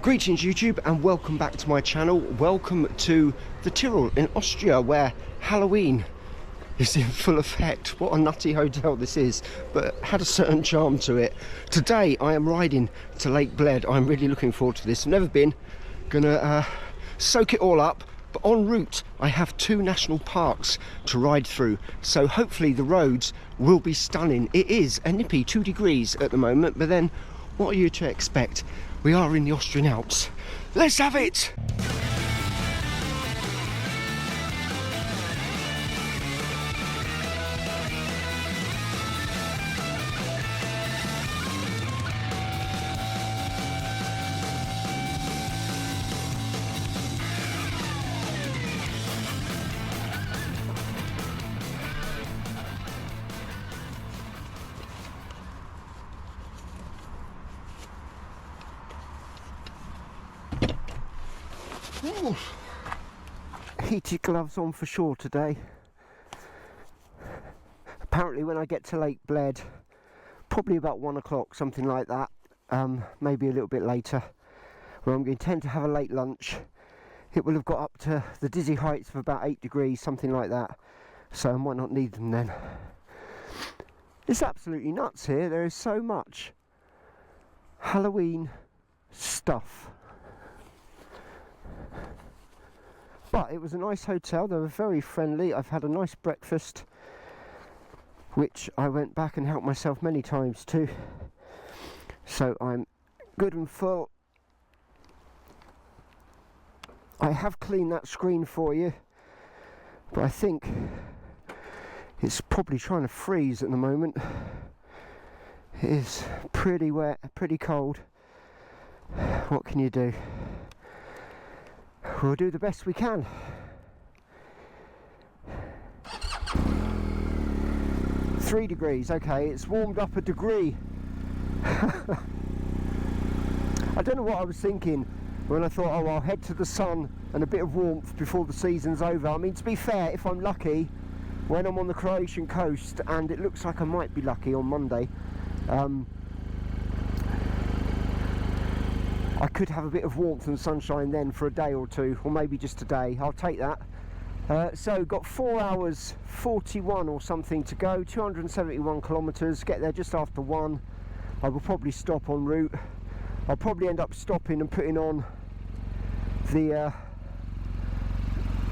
Greetings YouTube and welcome back to my channel. Welcome to the Tyrol in Austria, where Halloween is in full effect. What a nutty hotel this is, but had a certain charm to it. Today I am riding to Lake Bled. I'm really looking forward to this. I've never been. Gonna soak it all up, but en route I have two national parks to ride through, so hopefully the roads will be stunning. It is a nippy 2 degrees at the moment, but then what are you to expect? We are in the Austrian Alps. Let's have it! Ooh. Heated gloves on for sure today. Apparently when I get to Lake Bled, probably about 1 o'clock, something like that, maybe a little bit later, where I'm going to tend to have a late lunch. It will have got up to the dizzy heights of about 8 degrees, something like that, so I might not need them then. It's absolutely nuts here. There is so much Halloween stuff. But it was a nice hotel. They were very friendly. I've had a nice breakfast, which I went back and helped myself many times too. So I'm good and full. I have cleaned that screen for you, but I think it's probably trying to freeze at the moment. It is pretty wet, pretty cold. What can you do? We'll do the best we can. Three degrees, okay, it's warmed up a degree. I don't know what I was thinking when I thought, oh, I'll head to the sun and a bit of warmth before the season's over. I mean, to be fair, if I'm lucky, when I'm on the Croatian coast, and it looks like I might be lucky on Monday, I could have a bit of warmth and sunshine then for a day or two, or maybe just a day. I'll take that. So got 4 hours 41 or something to go, 271 kilometres, get there just after 1. I will probably stop en route. I'll probably end up stopping and putting on the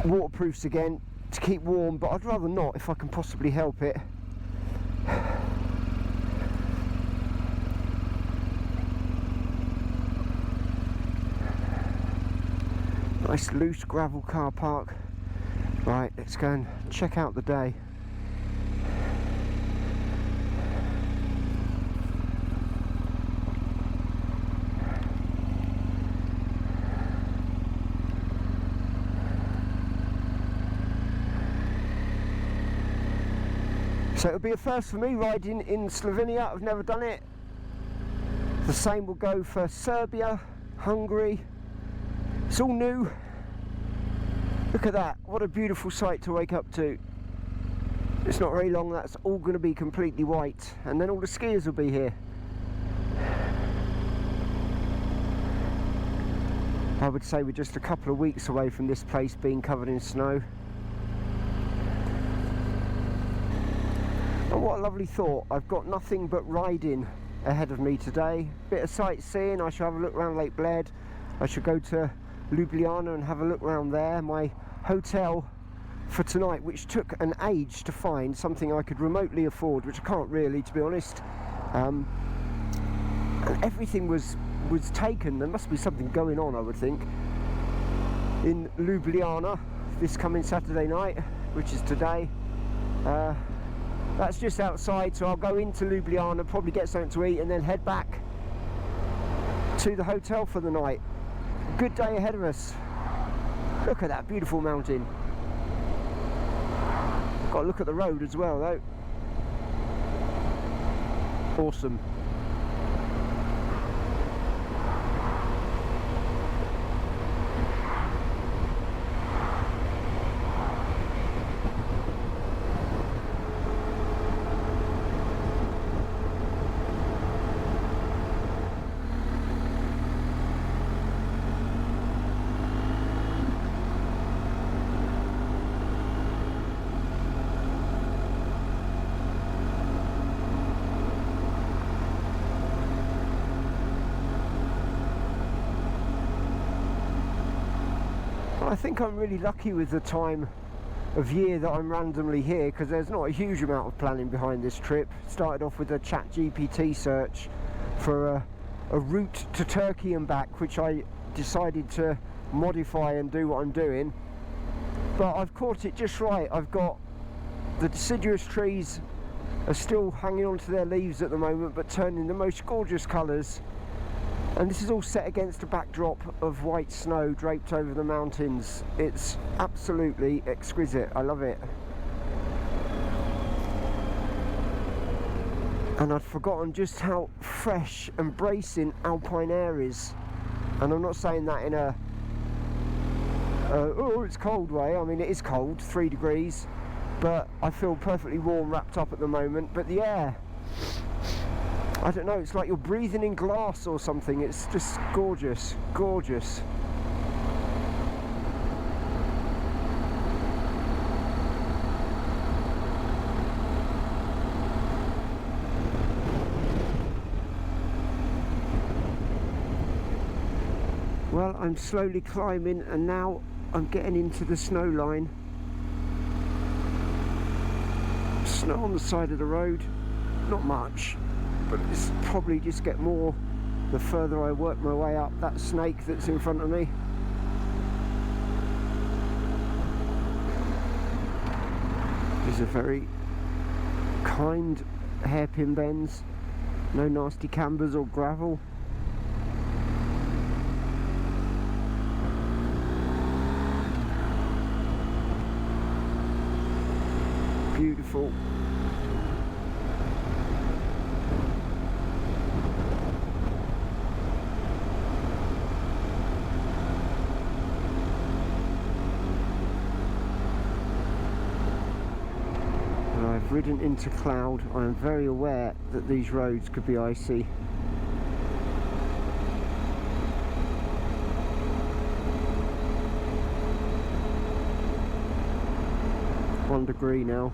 waterproofs again to keep warm, but I'd rather not if I can possibly help it. Nice loose gravel car park. Right, let's go and check out the day. So it'll be a first for me riding in Slovenia. I've never done it. The same will go for Serbia, Hungary. It's all new. Look at that, what a beautiful sight to wake up to. It's not very long, that's all going to be completely white, and then all the skiers will be here. I would say we're just a couple of weeks away from this place being covered in snow. And what a lovely thought, I've got nothing but riding ahead of me today. Bit of sightseeing, I shall have a look around Lake Bled. I should go to Ljubljana and have a look around there. My hotel for tonight, which took an age to find, something I could remotely afford, which I can't really, to be honest. And everything was taken. There must be something going on, I would think, in Ljubljana this coming Saturday night, which is today. That's just outside, so I'll go into Ljubljana, probably get something to eat, and then head back to the hotel for the night. Good day ahead of us. Look at that beautiful mountain. Got to look at the road as well though. Awesome. I think I'm really lucky with the time of year that I'm randomly here, because there's not a huge amount of planning behind this trip. Started off with a ChatGPT search for a route to Turkey and back, which I decided to modify and do what I'm doing, but I've caught it just right. I've got the deciduous trees are still hanging on to their leaves at the moment, but turning the most gorgeous colours, and this is all set against a backdrop of white snow draped over the mountains. It's absolutely exquisite. I love it. And I'd forgotten just how fresh and bracing alpine air is, and I'm not saying that in a oh it's cold way. I mean, it is cold, 3 degrees, but I feel perfectly warm wrapped up at the moment. But the air, I don't know, it's like you're breathing in glass or something. It's just gorgeous, gorgeous. Well, I'm slowly climbing, and now I'm getting into the snow line. Snow on the side of the road, not much, but it's probably just get more the further I work my way up. That snake that's in front of me. These are very kind hairpin bends, no nasty cambers or gravel. Beautiful. And I've ridden into cloud. I am very aware that these roads could be icy. One degree now.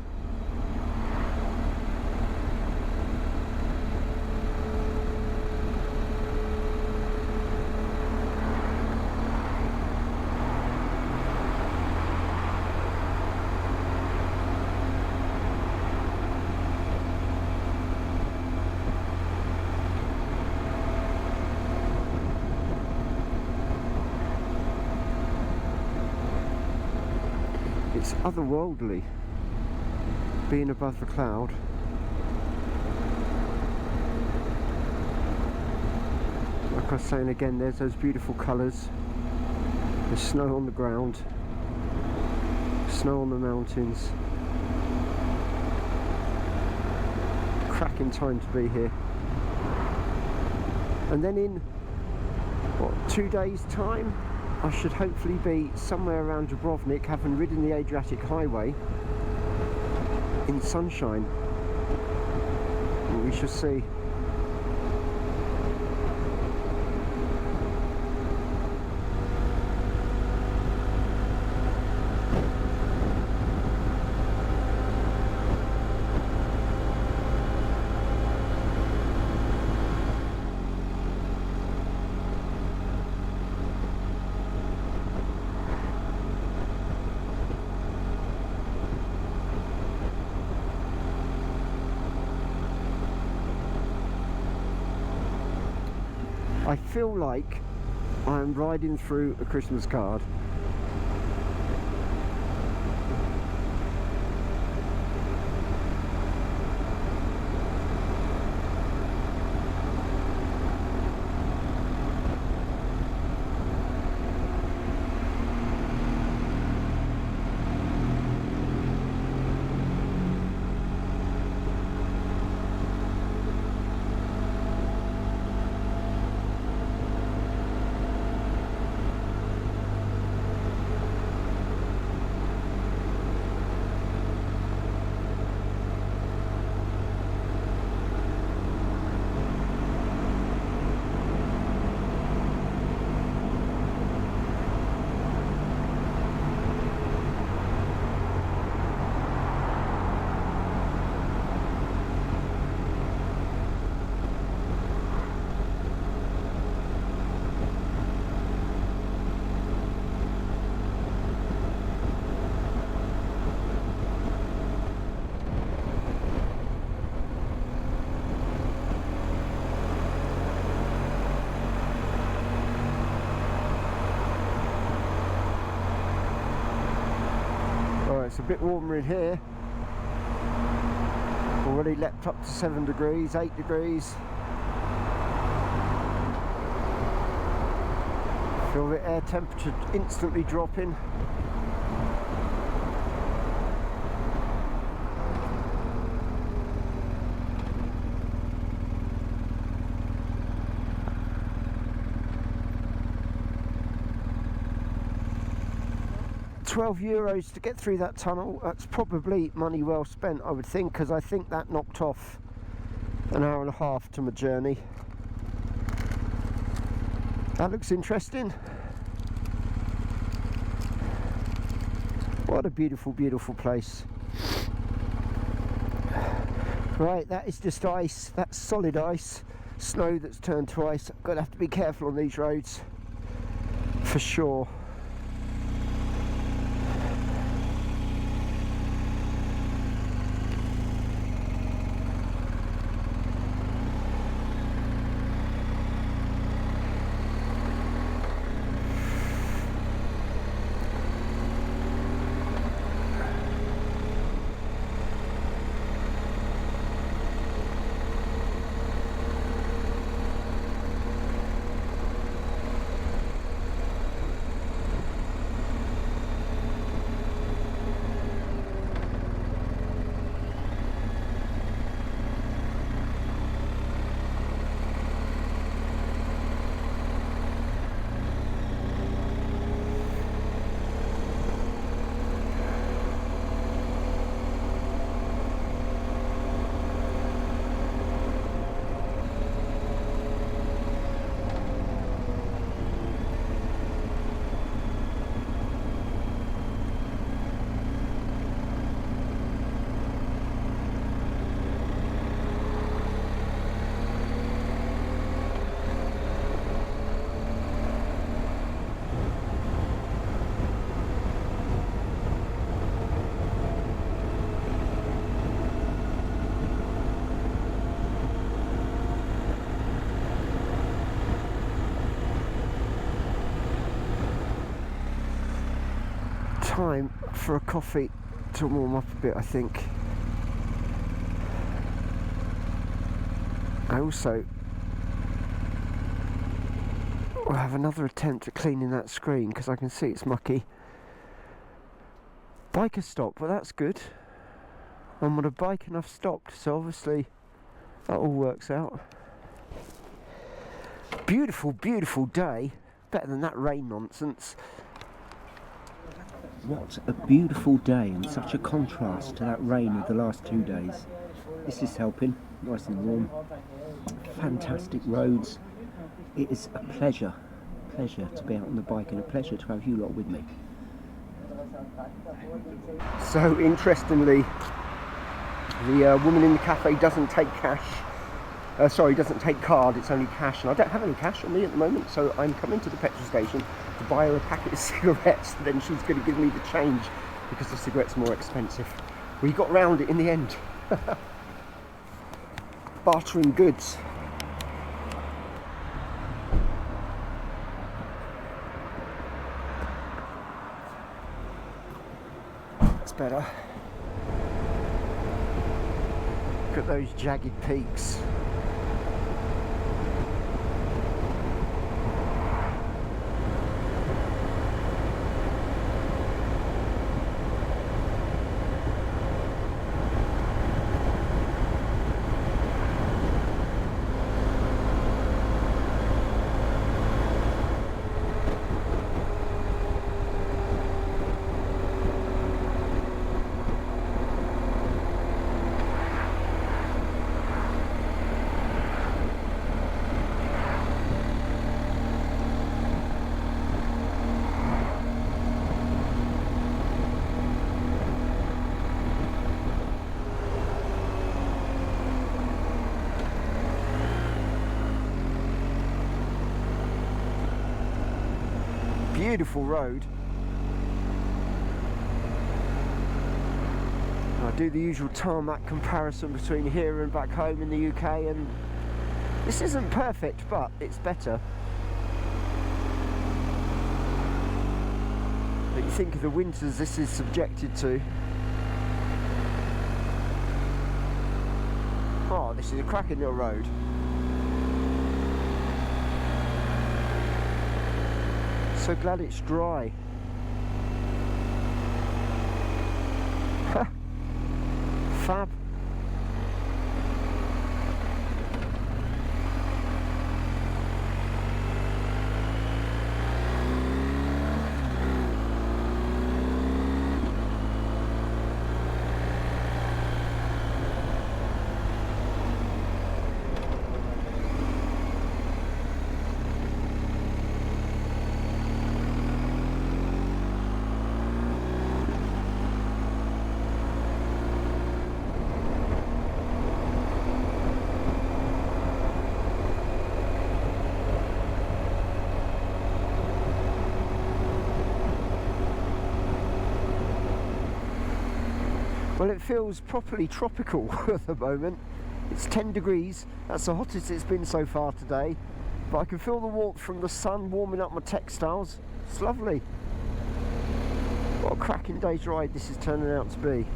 It's otherworldly being above the cloud. Like I was saying again, there's those beautiful colours. There's snow on the ground, snow on the mountains. Cracking time to be here. And then in, what, 2 days' time, I should hopefully be somewhere around Dubrovnik, having ridden the Adriatic Highway in sunshine. We shall see. I feel like I'm riding through a Christmas card. It's a bit warmer in here. Already leapt up to 7 degrees, 8 degrees. Feel the air temperature instantly dropping. €12 to get through that tunnel. That's probably money well spent, I would think, because I think that knocked off an hour and a half to my journey. That looks interesting. What a beautiful, beautiful place. Right, that is just ice. That's solid ice. Snow that's turned to ice. I'm gonna have to be careful on these roads, for sure. Time for a coffee to warm up a bit, I think. I also will have another attempt at cleaning that screen because I can see it's mucky. Biker stopped, well that's good. I'm on a bike and I've stopped, so obviously that all works out. Beautiful, beautiful day. Better than that rain nonsense. What a beautiful day, and such a contrast to that rain of the last 2 days. This is helping, nice and warm. Fantastic roads. It is a pleasure to be out on the bike, and a pleasure to have you lot with me. So interestingly, the woman in the cafe doesn't take cash. Doesn't take card, it's only cash, and I don't have any cash on me at the moment, so I'm coming to the petrol station to buy her a packet of cigarettes, then she's going to give me the change because the cigarettes are more expensive. We got round it in the end. Bartering goods. That's better. Look at those jagged peaks. Beautiful road. I do the usual tarmac comparison between here and back home in the UK, and this isn't perfect, but it's better. But you think of the winters this is subjected to. this is a cracking little road. So glad it's dry. Fab. Well, it feels properly tropical at the moment. It's 10 degrees, that's the hottest it's been so far today. But I can feel the warmth from the sun warming up my textiles. It's lovely. What a cracking day's ride this is turning out to be.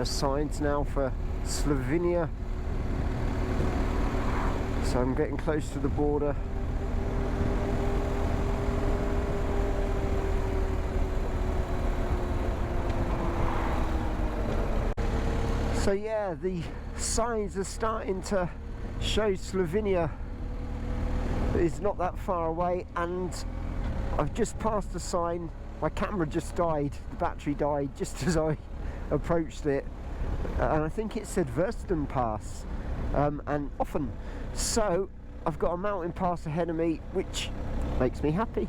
Signs now for Slovenia, so I'm getting close to the border. So yeah, the signs are starting to show Slovenia is not that far away, and I've just passed a sign. My camera just died, the battery died just as I approached it, and I think it said Versten Pass and often. So I've got a mountain pass ahead of me, which makes me happy.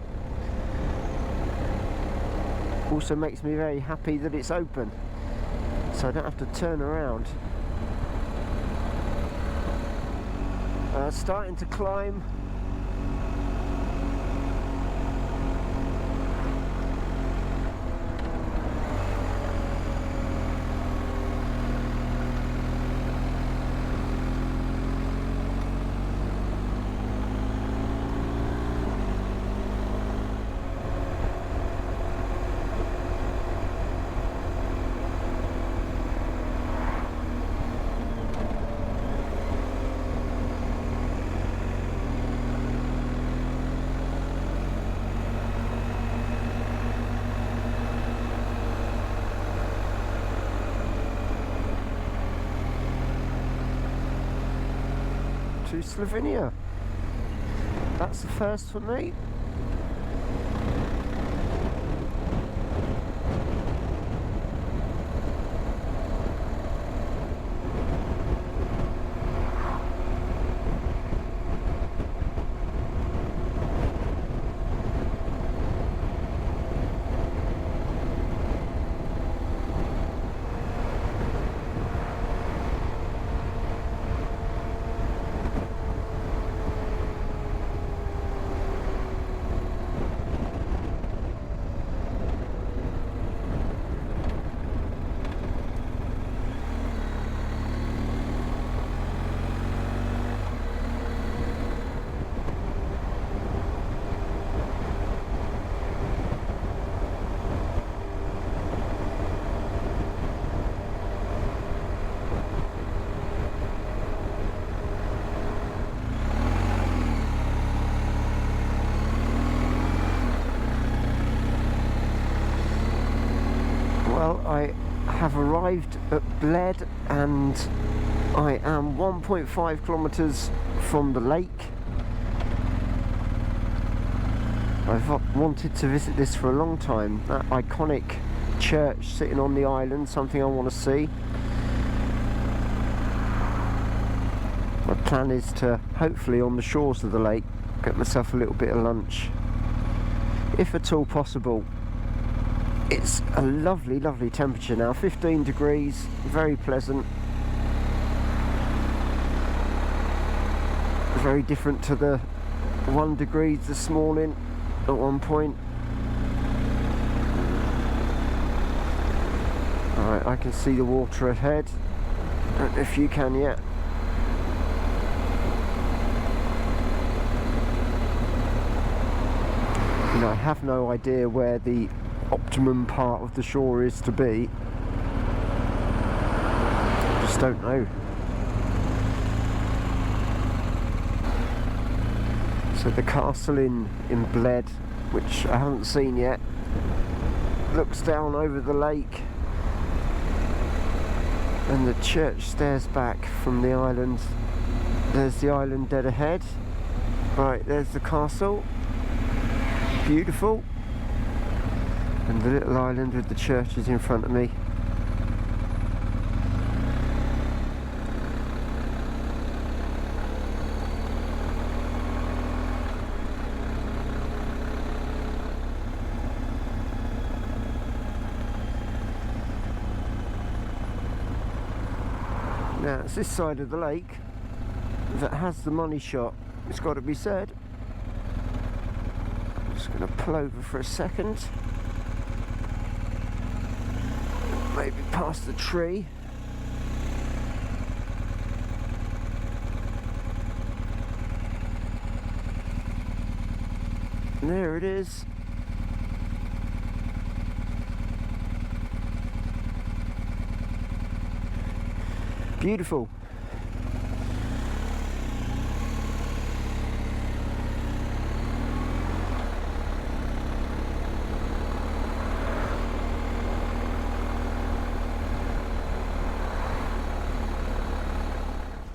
Also makes me very happy that it's open, so I don't have to turn around. Starting to climb. To Slovenia. That's the first for me. I have arrived at Bled and I am 1.5 kilometers from the lake. I've wanted to visit this for a long time. That iconic church sitting on the island, something I want to see. My plan is to, hopefully on the shores of the lake, get myself a little bit of lunch, if at all possible. It's a lovely, lovely temperature now, 15 degrees, very pleasant. Very different to the 1 degree this morning at one point. Right, I can see the water ahead. Don't know if you can yet. You know, I have no idea where the optimum part of the shore is to be. I just don't know. So the castle in Bled, which I haven't seen yet, looks down over the lake, and the church stares back from the island. There's the island dead ahead. Right, there's the castle. Beautiful. And the little island with the church is in front of me. Now it's this side of the lake that has the money shot, it's got to be said. I'm just going to pull over for a second. Maybe past the tree. And there it is. Beautiful.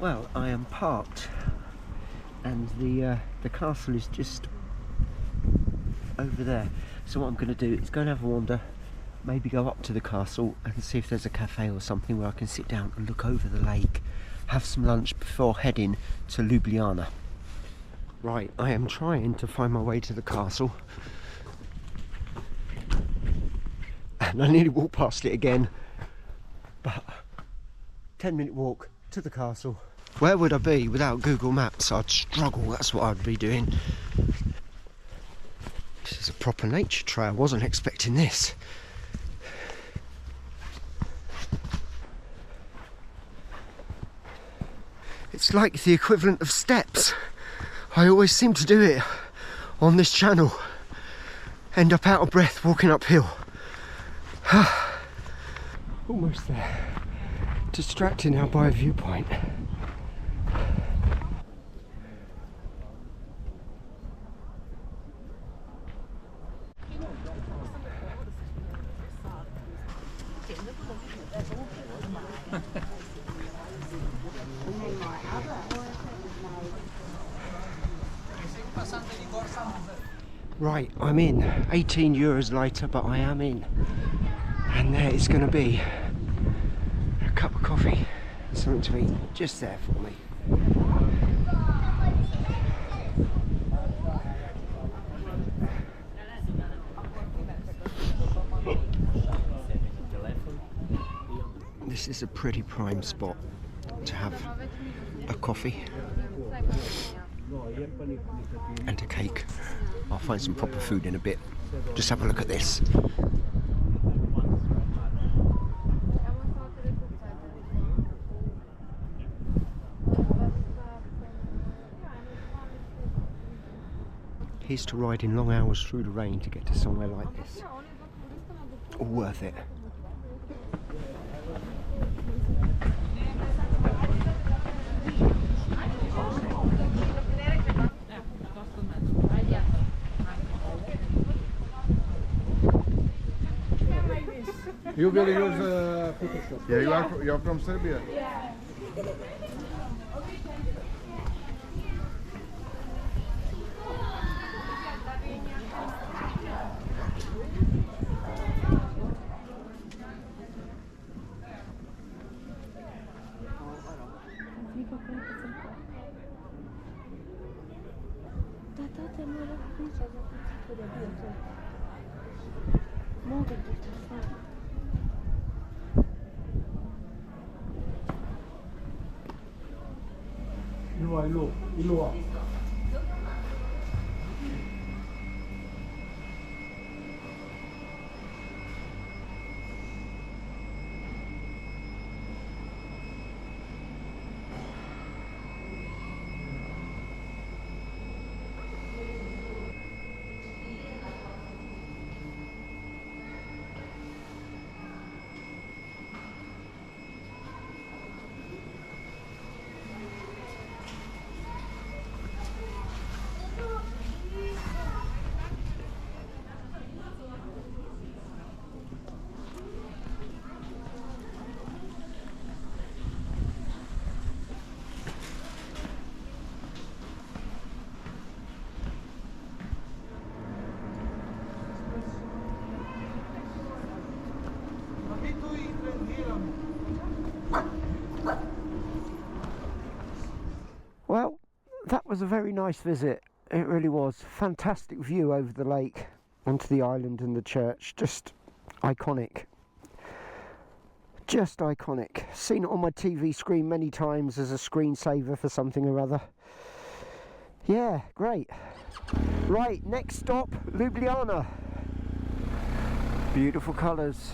Well, I am parked, and the castle is just over there. So what I'm going to do is go and have a wander, maybe go up to the castle and see if there's a cafe or something where I can sit down and look over the lake, have some lunch before heading to Ljubljana. Right, I am trying to find my way to the castle, and I nearly walked past it again, but 10-minute walk to the castle. Where would I be without Google Maps? I'd struggle, that's what I'd be doing. This is a proper nature trail, wasn't expecting this. It's like the equivalent of steps. I always seem to do it on this channel. End up out of breath walking uphill. Almost there. Distracted now by a viewpoint. Right, I'm in. 18 euros later, but I am in. And there it's going to be. A cup of coffee, something to eat, just there for me. This is a pretty prime spot to have a coffee and a cake. I'll find some proper food in a bit. Just have a look at this. Here's to riding long hours through the rain to get to somewhere like this. All worth it. You will use Photoshop. Yeah, you're from Serbia. Yeah. Ilu. was a very nice visit. It really was. Fantastic view over the lake onto the island and the church. Just iconic. Just iconic. Seen it on my TV screen many times as a screensaver for something or other. Yeah, great. Right, next stop, Ljubljana. Beautiful colours.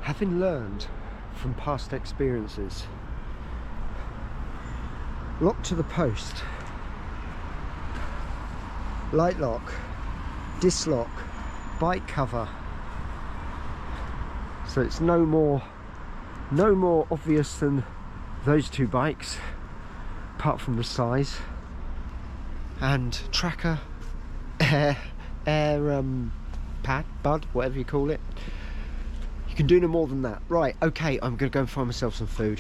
Having learned from past experiences, lock to the post, light lock, dislock, bike cover, so it's no more obvious than those two bikes, apart from the size, and tracker, air pad, bud, whatever you call it. You can do no more than that. Right, okay, I'm going to go and find myself some food.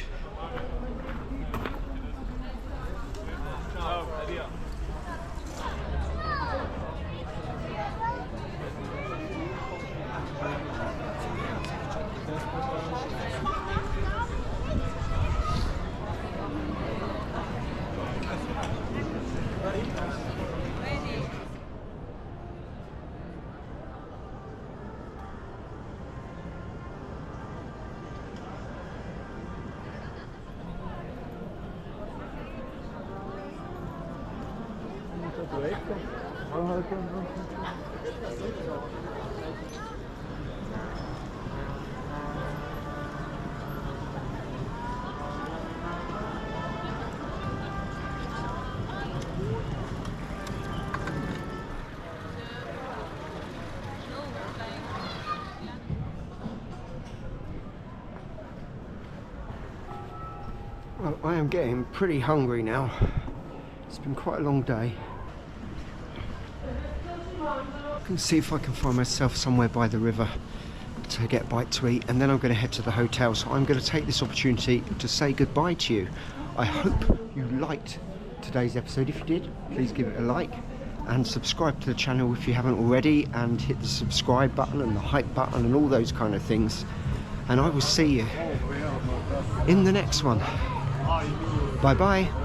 Well, I am getting pretty hungry now. It's been quite a long day. I can see if I can find myself somewhere by the river to get a bite to eat, and then I'm going to head to the hotel. So I'm going to take this opportunity to say goodbye to you. I hope you liked today's episode. If you did, please give it a like and subscribe to the channel if you haven't already, and hit the subscribe button and the hype button and all those kind of things. And I will see you in the next one. Bye bye.